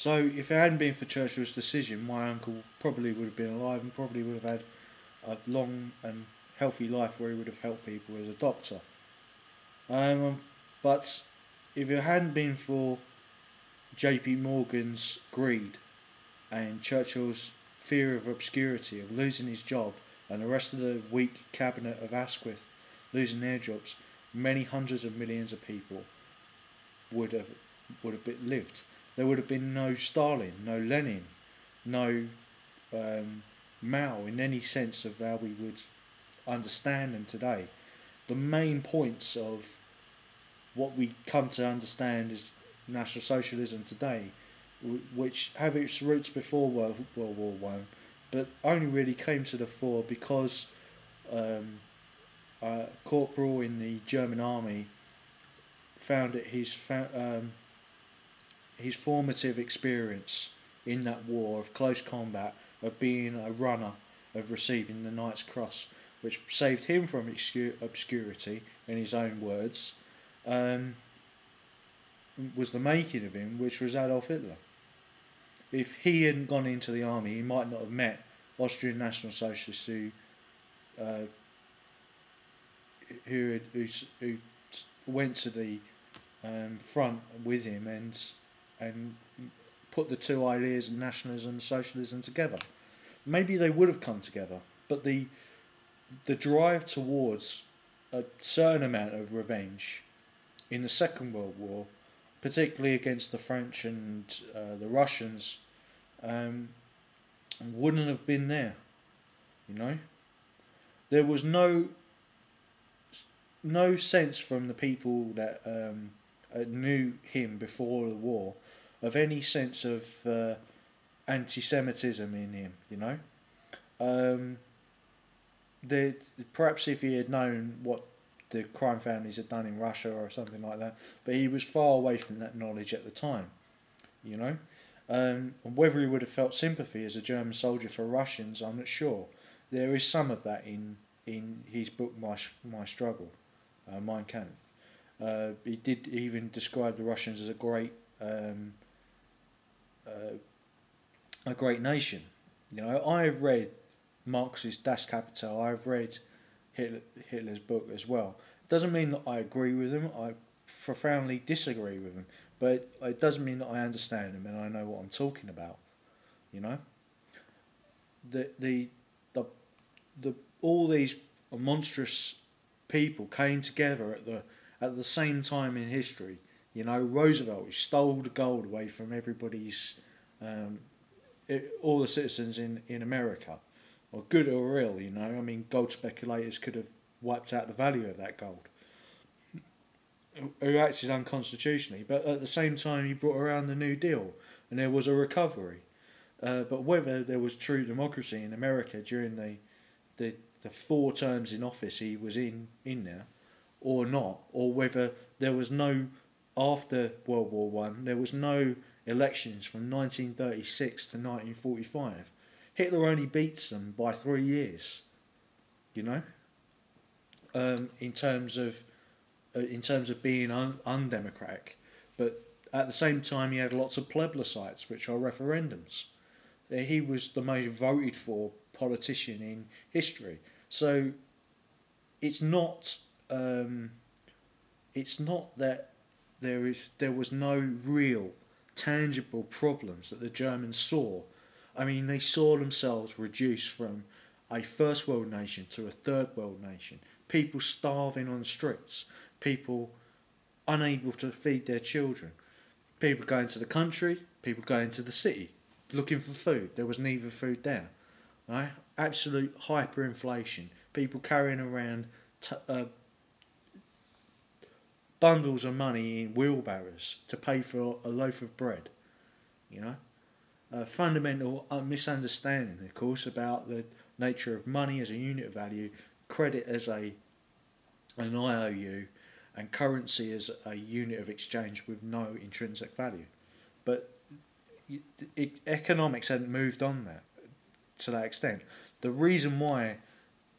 So if it hadn't been for Churchill's decision, my uncle probably would have been alive and probably would have had a long and healthy life where he would have helped people as a doctor. Um, but if it hadn't been for J.P. Morgan's greed and Churchill's fear of obscurity, of losing his job, and the rest of the weak cabinet of Asquith losing their jobs, many hundreds of millions of people would have lived. There would have been no Stalin, no Lenin, no Mao in any sense of how we would understand them today. The main points of what we come to understand as National Socialism today, which have its roots before World War One, but only really came to the fore because a corporal in the German army found it his formative experience in that war of close combat, of being a runner, of receiving the Knight's Cross, which saved him from obscurity, in his own words, was the making of him, which was Adolf Hitler. If he hadn't gone into the army, he might not have met Austrian National Socialists uh, who went to the front with him and put the two ideas of nationalism and socialism together. Maybe they would have come together, but the drive towards a certain amount of revenge in the Second World War, particularly against the French and the Russians, wouldn't have been there. You know, there was no sense from the people that knew him before the war of any sense of anti-Semitism in him. You know, perhaps if he had known what the crime families had done in Russia or something like that, but he was far away from that knowledge at the time, you know. And whether he would have felt sympathy as a German soldier for Russians, I'm not sure. There is some of that in his book, My Struggle, Mein Kampf. He did even describe the Russians as a great nation. You know, I've read Marx's Das Kapital. I've read Hitler's book as well. It doesn't mean that I agree with him. I profoundly disagree with him, but it doesn't mean that I understand him and I know what I'm talking about. You know, the all these monstrous people came together at the same time in history. You know, Roosevelt, who stole the gold away from everybody's all the citizens in America, or good or ill, you know. I mean, gold speculators could have wiped out the value of that gold, who acted unconstitutionally, but at the same time he brought around the New Deal, and there was a recovery. But whether there was true democracy in America during the 4 terms in office he was in there, or not, or whether there was no, after World War One, there was no elections from 1936 to 1945. Hitler only beats them by 3 years, you know, in terms of being undemocratic, but at the same time he had lots of plebiscites, which are referendums. He was the most voted for politician in history. So it's not that there was no real tangible problems that the Germans saw. I mean, they saw themselves reduced from a first world nation to a third world nation. People starving on the streets, people unable to feed their children, people going to the country, people going to the city, looking for food. There was neither food there. Right? Absolute hyperinflation. People carrying around bundles of money in wheelbarrows to pay for a loaf of bread. You know, a fundamental misunderstanding, of course, about the nature of money as a unit of value, credit as an IOU, and currency as a unit of exchange with no intrinsic value. But economics hadn't moved on that to that extent. The reason why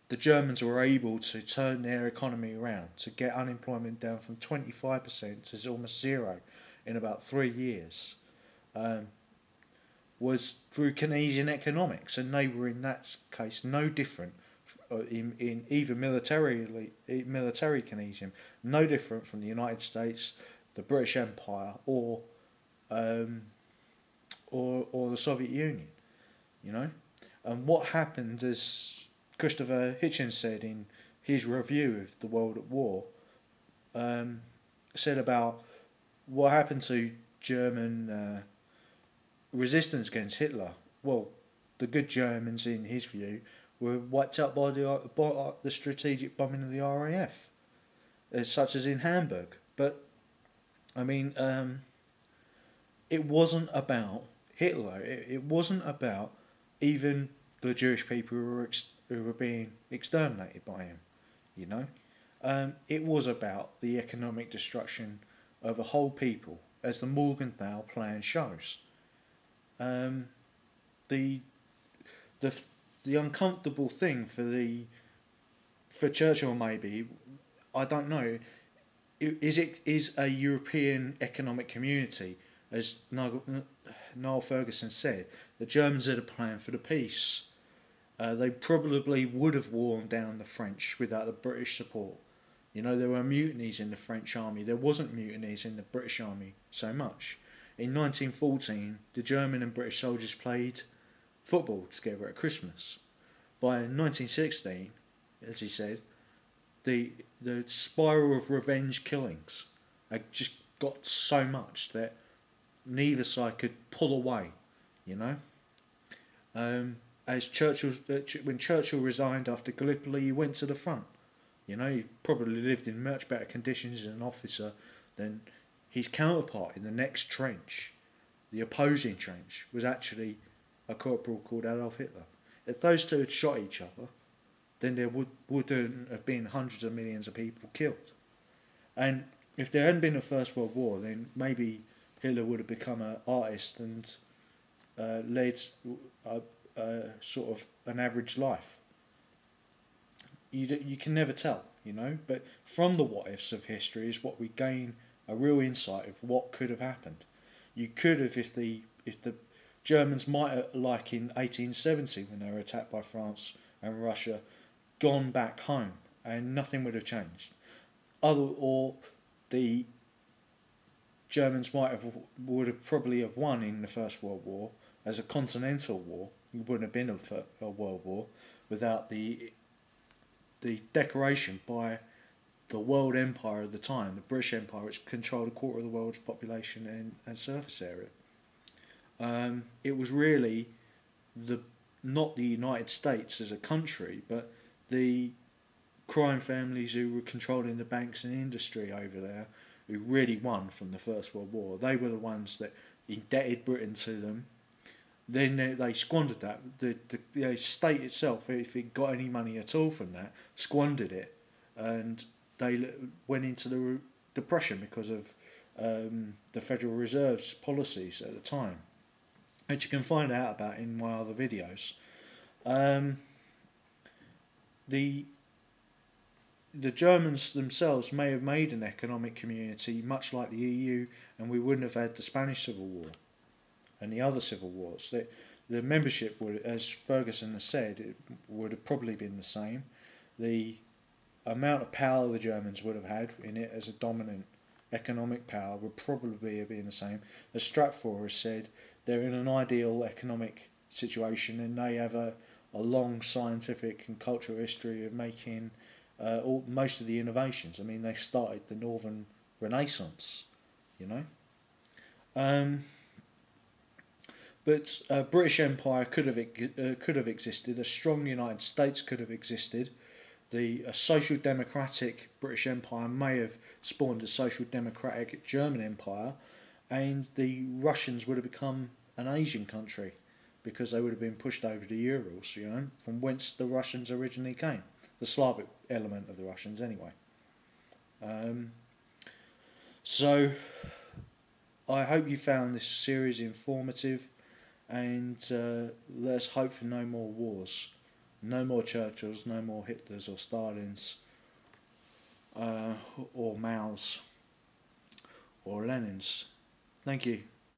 the Germans were able to turn their economy around, to get unemployment down from 25% to almost zero in about 3 years, was through Keynesian economics, and they were in that case no different in either military Keynesian, no different from the United States, the British Empire, or the Soviet Union, you know. And what happened, as Christopher Hitchens said in his review of The World at War, said about what happened to German resistance against Hitler. Well, the good Germans, in his view, were wiped out by the strategic bombing of the RAF, such as in Hamburg. But, I mean, it wasn't about Hitler. It wasn't about even the Jewish people who were being exterminated by him, you know. It was about the economic destruction of a whole people, as the Morgenthau plan shows. The uncomfortable thing for Churchill, maybe, I don't know, is a European economic community, as Nial Ferguson said. The Germans had a plan for the peace. They probably would have worn down the French without the British support. You know, there were mutinies in the French army. There wasn't mutinies in the British army so much. In 1914, the German and British soldiers played football together at Christmas. By 1916, as he said, the spiral of revenge killings had just got so much that neither side could pull away, you know. As when Churchill resigned after Gallipoli, he went to the front. You know, he probably lived in much better conditions as an officer than his counterpart in the next trench. The opposing trench was actually a corporal called Adolf Hitler. If those two had shot each other, then there wouldn't have been hundreds of millions of people killed. And if there hadn't been a First World War, then maybe Hitler would have become an artist and led sort of an average life. You can never tell, you know. But from the what ifs of history is what we gain a real insight of what could have happened. You could have, if the Germans might have, like in 1870 when they were attacked by France and Russia, gone back home and nothing would have changed. Or the Germans would have probably have won in the First World War as a continental war. It wouldn't have been a world war without the declaration by the world empire of the time, the British Empire, which controlled a quarter of the world's population and surface area. It was really not the United States as a country, but the crime families who were controlling the banks and industry over there, who really won from the First World War. They were the ones that indebted Britain to them. Then they squandered that. The state itself, if it got any money at all from that, squandered it, and they went into the depression because of the Federal Reserve's policies at the time, which you can find out about in my other videos. The Germans themselves may have made an economic community much like the EU, and we wouldn't have had the Spanish Civil War and the other civil wars. The membership would, as Ferguson has said, it would have probably been the same. The amount of power the Germans would have had in it as a dominant economic power would probably have been the same. As Stratfor has said, they're in an ideal economic situation, and they have a long scientific and cultural history of making most of the innovations. I mean, they started the Northern Renaissance, you know. But British Empire could have existed. A strong United States could have existed. The social democratic British Empire may have spawned a social democratic German Empire, and the Russians would have become an Asian country because they would have been pushed over the Urals, you know, from whence the Russians originally came. The Slavic element of the Russians, anyway. So, I hope you found this series informative, and let's hope for no more wars. No more Churchills, no more Hitlers or Stalins, or Maos, or Lenins. Thank you.